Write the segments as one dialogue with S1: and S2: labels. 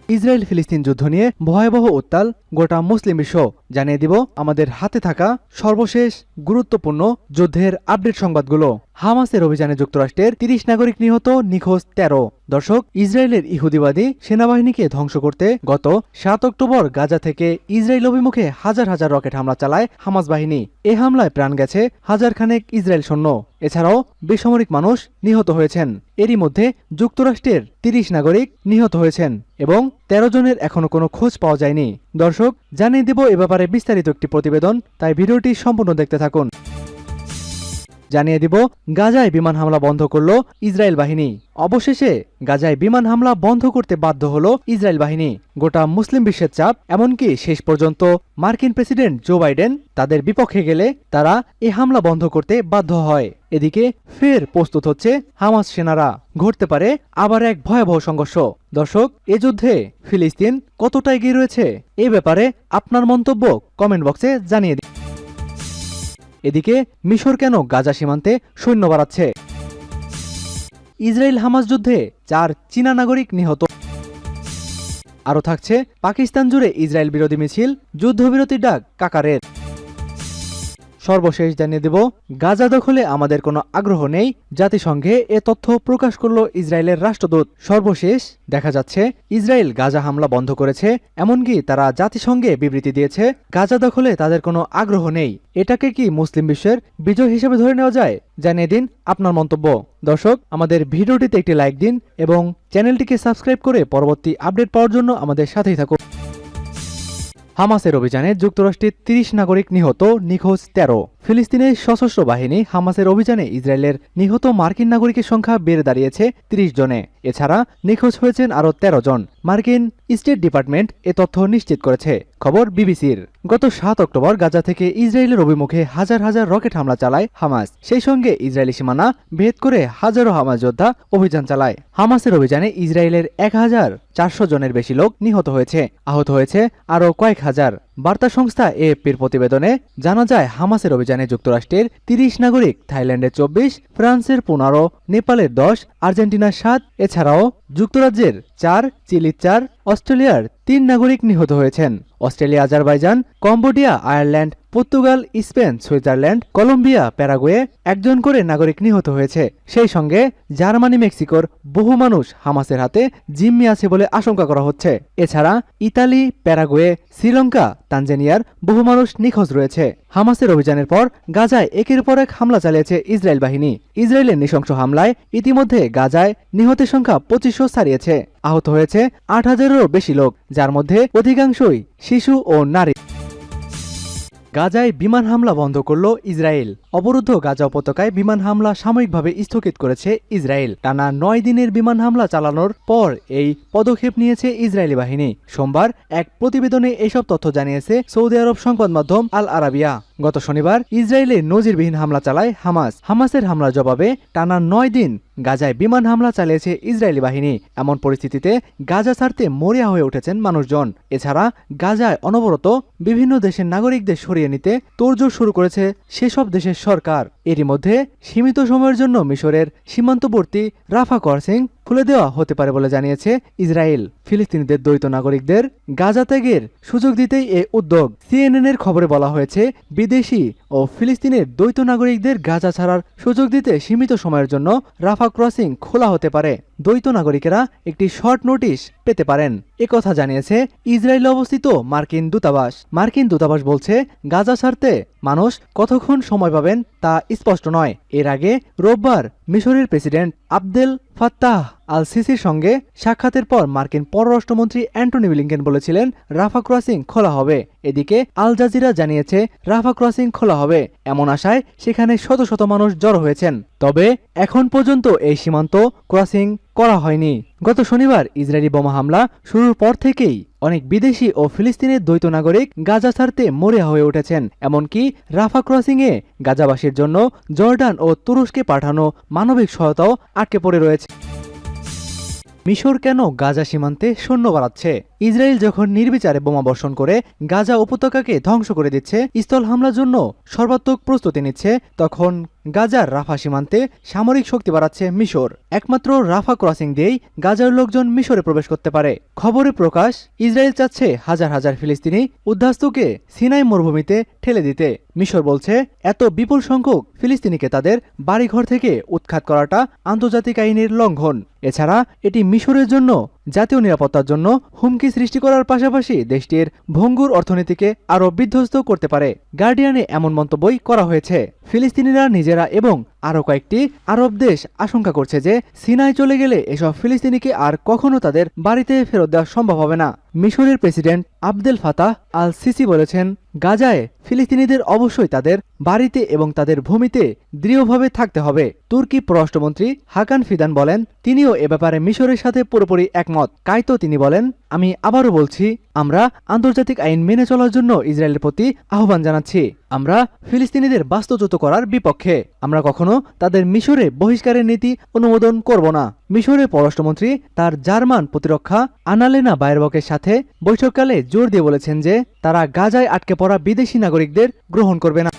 S1: Israel ফিলিস্তিন যুদ্ধ নিয়ে ভয়াবহ উত্তাল গোটা মুসলিম বিশ্ব। জানিয়ে দিব আমাদের হাতে থাকা সর্বশেষ গুরুত্বপূর্ণ যুদ্ধের আপডেট সংবাদগুলো। হামাসের অভিযানে যুক্তরাষ্ট্রের ৩০ নাগরিক নিহত, নিখোঁজ ১৩। দর্শক, ইসরায়েলের ইহুদিবাদী সেনাবাহিনীকে ধ্বংস করতে গত ৭ অক্টোবর গাজা থেকে ইসরায়েল অভিমুখে হাজার হাজার রকেট হামলা চালায় হামাস বাহিনী। এ হামলায় প্রাণ গেছে হাজার খানেক ইসরায়েল সৈন্য। এছাড়াও বেসামরিক মানুষ নিহত হয়েছেন। এরই মধ্যে যুক্তরাষ্ট্রের ৩০ নাগরিক নিহত হয়েছেন এবং ১৩ জনের এখনো কোনো খোঁজ পাওয়া যায়নি। দর্শক, জানিয়ে দেব এ ব্যাপারে বিস্তারিত একটি প্রতিবেদন, তাই ভিডিওটি সম্পূর্ণ দেখতে থাকুন। জানিয়ে দিব গাজায় বিমান হামলা বন্ধ করল ইসরায়েল বাহিনী। অবশেষে গাজায় বিমান হামলা বন্ধ করতে বাধ্য হল ইসরায়েল বাহিনী। গোটা মুসলিম বিশ্বের চাপ, এমনকি শেষ পর্যন্ত মার্কিন প্রেসিডেন্ট জো বাইডেন তাদের বিপক্ষে গেলে তারা এই হামলা বন্ধ করতে বাধ্য হয়। এদিকে ফের প্রস্তুত হচ্ছে হামাস সেনারা। ঘটতে পারে আবার এক ভয়াবহ সংঘর্ষ। দর্শক, এ যুদ্ধে ফিলিস্তিন কতটা এগিয়ে রয়েছে এ ব্যাপারে আপনার মন্তব্য কমেন্ট বক্সে জানিয়ে দিন। এদিকে মিশর কেন গাজা সীমান্তে সৈন্য বাড়াচ্ছে? ইসরায়েল হামাস যুদ্ধে ৪ চীনা নাগরিক নিহত। আরও থাকছে পাকিস্তান জুড়ে ইসরায়েল বিরোধী মিছিল, যুদ্ধবিরতির ডাক কাকারের। সর্বশেষ জানিয়ে দেব গাজা দখলে আমাদের কোনো আগ্রহ নেই, জাতিসংঘে এ তথ্য প্রকাশ করল ইসরায়েলের রাষ্ট্রদূত। সর্বশেষ দেখা যাচ্ছে ইসরায়েল গাজা হামলা বন্ধ করেছে, এমনকি তারা জাতিসংঘে বিবৃতি দিয়েছে গাজা দখলে তাদের কোনো আগ্রহ নেই। এটাকে কি মুসলিম বিশ্বের বিজয় হিসেবে ধরে নেওয়া যায়? জানিয়ে দিন আপনার মন্তব্য। দর্শক, আমাদের ভিডিওটিতে একটি লাইক দিন এবং চ্যানেলটিকে সাবস্ক্রাইব করে পরবর্তী আপডেট পাওয়ার জন্য আমাদের সাথেই থাকুন। হামাসের অভিযানে যুক্তরাষ্ট্রের ৩০ নাগরিক নিহত, নিখোঁজ ১৩। ফিলিস্তিনের সশস্ত্র বাহিনী হামাসের অভিযানে ইসরায়েলের নিহত মার্কিন নাগরিকের সংখ্যা বেড়ে দাঁড়িয়েছে ৩০ জনে। এছাড়া নিখোঁজ হয়েছেন আরও ১৩ জন। মার্কিন স্টেট ডিপার্টমেন্ট এ তথ্য নিশ্চিত করেছে। খবর বিবিসির। গত ৭ অক্টোবর গাজা থেকে ইসরায়েলের অভিমুখে হাজার হাজার রকেট হামলা চালায় হামাস। সেই সঙ্গে ইসরায়েলি সীমানা ভেদ করে হাজারো হামাস যোদ্ধা অভিযান চালায়। হামাসের অভিযানে ইসরায়েলের ১,৪০০ জনের বেশি লোক নিহত হয়েছে, আহত হয়েছে আরও কয়েক হাজার। বার্তা সংস্থা এএফপির প্রতিবেদনে জানা যায় হামাসের অভিযানে যুক্তরাষ্ট্রের ৩০ নাগরিক, থাইল্যান্ডের ২৪, ফ্রান্সের ১৫, নেপালের ১০, আর্জেন্টিনার ৭, এছাড়াও যুক্তরাজ্যের ৪, চিলির ৪, অস্ট্রেলিয়ার ৩ নাগরিক নিহত হয়েছেন। Australia, Azerbaijan, Cambodia, Ireland, Portugal, Spain, Switzerland, Colombia, Paraguay একজন করে নাগরিক নিহত হয়েছে। সেই সঙ্গে জার্মানি, মেক্সিকোর বহু মানুষ হামাসের হাতে জিম্মি আছে বলে আশঙ্কা করা হচ্ছে। এছাড়া ইতালি, প্যারাগুয়ে, শ্রীলঙ্কা, তানজানিয়ার বহু মানুষ নিখোঁজ রয়েছে। হামাসের অভিযানের পর গাজায় একের পর এক হামলা চালিয়েছে ইসরায়েল বাহিনী। ইসরায়েলের নৃশংস হামলায় ইতিমধ্যে গাজায় নিহতের সংখ্যা ২৫০০ ছাড়িয়েছে। আহত হয়েছে ৮,০০০-এরও বেশি লোক, যার মধ্যে অধিকাংশই শিশু ও নারী। গাজায় বিমান হামলা বন্ধ করল ইসরায়েল। অবরুদ্ধ গাজা উপত্যকায় বিমান হামলা সাময়িকভাবে স্থগিত করেছে ইসরায়েল। টানা ৯ দিনের বিমান হামলা চালানোর পর এই পদক্ষেপ নিয়েছে ইসরায়েলি বাহিনী। সোমবার এক প্রতিবেদনে এসব তথ্য জানিয়েছে সৌদি আরব সংবাদ মাধ্যম আল আরাবিয়া। গত শনিবার ইসরায়েলে নজিরবিহীন হামলা চালায় হামাস। হামাসের হামলার জবাবে টানা ৯ দিন গাজায় বিমান হামলা চালিয়েছে ইসরায়েলি বাহিনী। এমন পরিস্থিতিতে গাজা ছাড়তে মরিয়া হয়ে উঠেছেন মানুষজন। এছাড়া গাজায় অনবরত বিভিন্ন দেশের নাগরিকদের সরিয়ে নিতে তোড়জোড় শুরু করেছে সেসব দেশের সরকার। এরই মধ্যে সীমিত সময়ের জন্য মিশরের সীমান্তবর্তী রাফা ক্রসিং খুলে দেওয়া হতে পারে বলে জানিয়েছে ইসরায়েল। ফিলিস্তিনিদের দ্বৈত নাগরিকদের গাজা ত্যাগের সুযোগ দিতেই এ উদ্যোগ। সিএনএনের খবরে বলা হয়েছে, বিদেশি ও ফিলিস্তিনের দ্বৈত নাগরিকদের গাজা ছাড়ার সুযোগ দিতে সীমিত সময়ের জন্য রাফা ক্রসিং খোলা হতে পারে। দ্বৈত নাগরিকেরা একটি শর্ট নোটিশ পেতে পারেন, একথা জানিয়েছে ইসরায়েলে অবস্থিত মার্কিন দূতাবাস। মার্কিন দূতাবাস বলছে, গাজা ছাড়তে মানুষ কতক্ষণ সময় পাবেন তা স্পষ্ট নয়। এর আগে রোববার মিশরের প্রেসিডেন্ট আবদেল ফাত্তাহ আল সিসির সঙ্গে সাক্ষাতের পর মার্কিন পররাষ্ট্রমন্ত্রী অ্যান্টনি ব্লিংকেন বলেছিলেন রাফা ক্রসিং খোলা হবে। এদিকে আল জাজিরা জানিয়েছে রাফা ক্রসিং খোলা হবে, এমন আশায় সেখানে শত শত মানুষ জড়ো হয়েছেন। তবে এখন পর্যন্ত এই সীমান্ত ক্রসিং করা হয়নি। গত শনিবার ইসরায়েলি বোমা হামলা শুরুর পর থেকেই অনেক বিদেশি ও ফিলিস্তিনের দ্বৈত নাগরিক গাজা ছাড়তে মরিয়া হয়ে উঠেছেন। এমনকি রাফা ক্রসিংয়ে গাজাবাসীর জন্য জর্ডান ও তুরস্কে পাঠানো মানবিক সহায়তাও আটকে পড়ে রয়েছে। মিশর কেন গাজা সীমান্তে সৈন্য বাড়াচ্ছে? ইসরায়েল যখন নির্বিচারে বোমাবর্ষণ করে গাজা উপত্যকাকে ধ্বংস করে দিচ্ছে, স্থল হামলার জন্য সর্বাত্মক প্রস্তুতি নিচ্ছে, তখন গাজার রাফা সীমান্তে সামরিক শক্তি বাড়াচ্ছে মিশর। একমাত্র রাফা ক্রসিং দিয়েই গাজার লোকজন মিশরে প্রবেশ করতে পারে। খবরে প্রকাশ, ইসরায়েল চাচ্ছে হাজার হাজার ফিলিস্তিনি উদ্বাস্তুকে সিনাই মরুভূমিতে ঠেলে দিতে। মিশর বলছে এত বিপুল সংখ্যক ফিলিস্তিনিকে তাদের বাড়িঘর থেকে উৎখাত করাটা আন্তর্জাতিক আইনের লঙ্ঘন। এছাড়া এটি মিশরের জন্য জাতীয় নিরাপত্তার জন্য হুমকি সৃষ্টি করার পাশাপাশি দেশটির ভঙ্গুর অর্থনীতিকে আরও বিধ্বস্ত করতে পারে। গার্ডিয়ানে এমন মন্তব্যই করা হয়েছে। ফিলিস্তিনিরা নিজেরা এবং আরও কয়েকটি আরব দেশ আশঙ্কা করছে যে সিনাই চলে গেলে এসব ফিলিস্তিনিকে আর কখনো তাদের বাড়িতে ফেরত দেওয়া সম্ভব হবে না। মিশরের president Abdel Fattah al Sisi বলেছেন, গাজায় ফিলিস্তিনিদের অবশ্যই তাদের বাড়িতে এবং তাদের ভূমিতে দৃঢ়ভাবে থাকতে হবে। তুর্কি পররাষ্ট্রমন্ত্রী হাকান ফিদান বলেন, তিনিও এ ব্যাপারে মিশরের সাথে পুরোপুরি একমত। কাইতো তিনি বলেন, আমি আবারও বলছি, আমরা আন্তর্জাতিক আইন মেনে চলার জন্য ইসরায়েলের প্রতি আহ্বান জানাচ্ছি। আমরা ফিলিস্তিনিদের বাস্তুচ্যুত করার বিপক্ষে। আমরা কখনো তাদের মিশরে বহিষ্কারের নীতি অনুমোদন করব না। মিশরের পররাষ্ট্রমন্ত্রী তার জার্মান প্রতিরক্ষা আনালেনা বায়েরবকের সাথে বৈঠককালে জোর দিয়ে বলেছেন যে তারা গাজায় আটকে পড়া বিদেশি নাগরিকদের গ্রহণ করবে না।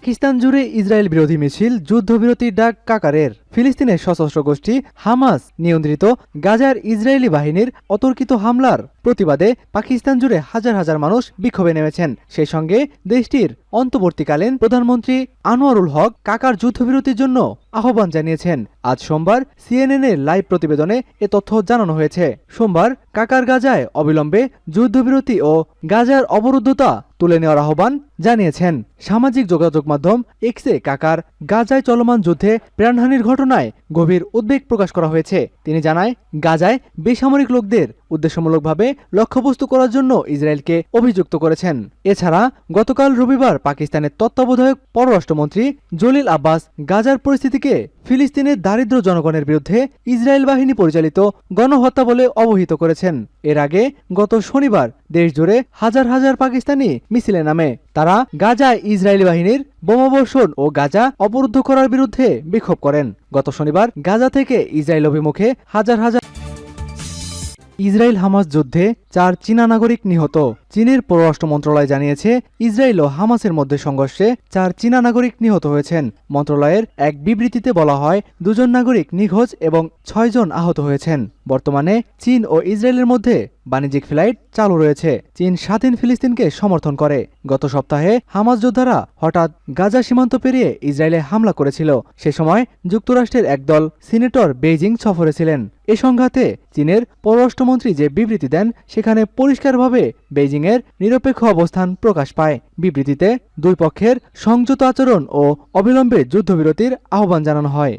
S1: পাকিস্তান জুড়ে ইসরায়েল বিরোধী মিছিল, যুদ্ধবিরতির ডাক কাকারের। ফিলিস্তিনের সশস্ত্র গোষ্ঠী হামাস নিয়ন্ত্রিত গাজার ইসরায়েলি বাহিনীর অতর্কিত হামলার প্রতিবাদে পাকিস্তান জুড়ে হাজার হাজার মানুষ বিক্ষোভে নেমেছেন। সেই সঙ্গে দেশটির অন্তর্বর্তীকালীন প্রধানমন্ত্রী আনোয়ারুল হক কাকার যুদ্ধবিরতির জন্য আহ্বান জানিয়েছেন। আজ সোমবার সিএনএন-এর লাইভ প্রতিবেদনে এ তথ্য জানানো হয়েছে। সোমবার কাকার গাজায় অবিলম্বে যুদ্ধবিরতি ও গাজার অবরুদ্ধতা তুলে নেওয়ার আহ্বান জানিয়েছেন। সামাজিক যোগাযোগ মাধ্যম এক্সে কাকার গাজায় চলমান যুদ্ধে প্রাণহানির ঘটনায় গভীর উদ্বেগ প্রকাশ করা হয়েছে। তিনি জানায়, গাজায় বেসামরিক লোকদের উদ্দেশ্যমূলকভাবে লক্ষ্যবস্তু করার জন্য ইসরায়েলকে অভিযুক্ত করেছেন। এছাড়া গতকাল রবিবার পাকিস্তানের তত্ত্বাবধায়ক পররাষ্ট্রমন্ত্রী জলিল আব্বাস গাজার পরিস্থিতিকে ফিলিস্তিনের দারিদ্র জনগণের বিরুদ্ধে ইসরায়েল বাহিনী পরিচালিত গণহত্যা বলে অবহিত করেছেন। এর আগে গত শনিবার দেশজুড়ে হাজার হাজার পাকিস্তানি মিছিলে নামে। তারা গাজায় ইসরায়েলি বাহিনীর বোমাবর্ষণ ও গাজা অবরুদ্ধ করার বিরুদ্ধে বিক্ষোভ করেন। গত শনিবার গাজা থেকে ইসরায়েল অভিমুখে হাজার হাজার ইসরায়েল হামাস যুদ্ধে 4 চীনা নাগরিক নিহত। চীনের পররাষ্ট্র মন্ত্রণালয় জানিয়েছে, ইসরায়েল ও হামাসের মধ্যে সংঘর্ষে 4 চীনা নাগরিক নিহত হয়েছেন। মন্ত্রণালয়ের এক বিবৃতিতে বলা হয়, 2 জন নাগরিক নিখোঁজ এবং 6 জন আহত হয়েছেন। বর্তমানে চীন ও ইসরায়েলের মধ্যে বাণিজ্যিক ফ্লাইট চালু রয়েছে। চীন স্বাধীন ফিলিস্তিনকে সমর্থন করে। গত সপ্তাহে হামাস যোদ্ধারা হঠাৎ গাজা সীমান্ত পেরিয়ে ইসরায়েলে হামলা করেছিল। সে সময় যুক্তরাষ্ট্রের একদল সিনেটর বেইজিং সফরে ছিলেন। এ সংঘাতে চীনের পররাষ্ট্রমন্ত্রী যে বিবৃতি দেন, সেখানে পরিষ্কারভাবে বেইজিংয়ের নিরপেক্ষ অবস্থান প্রকাশ পায়। বিবৃতিতে দুই পক্ষের সংযত আচরণ ও অবিলম্বে যুদ্ধবিরতির আহ্বান জানানো হয়।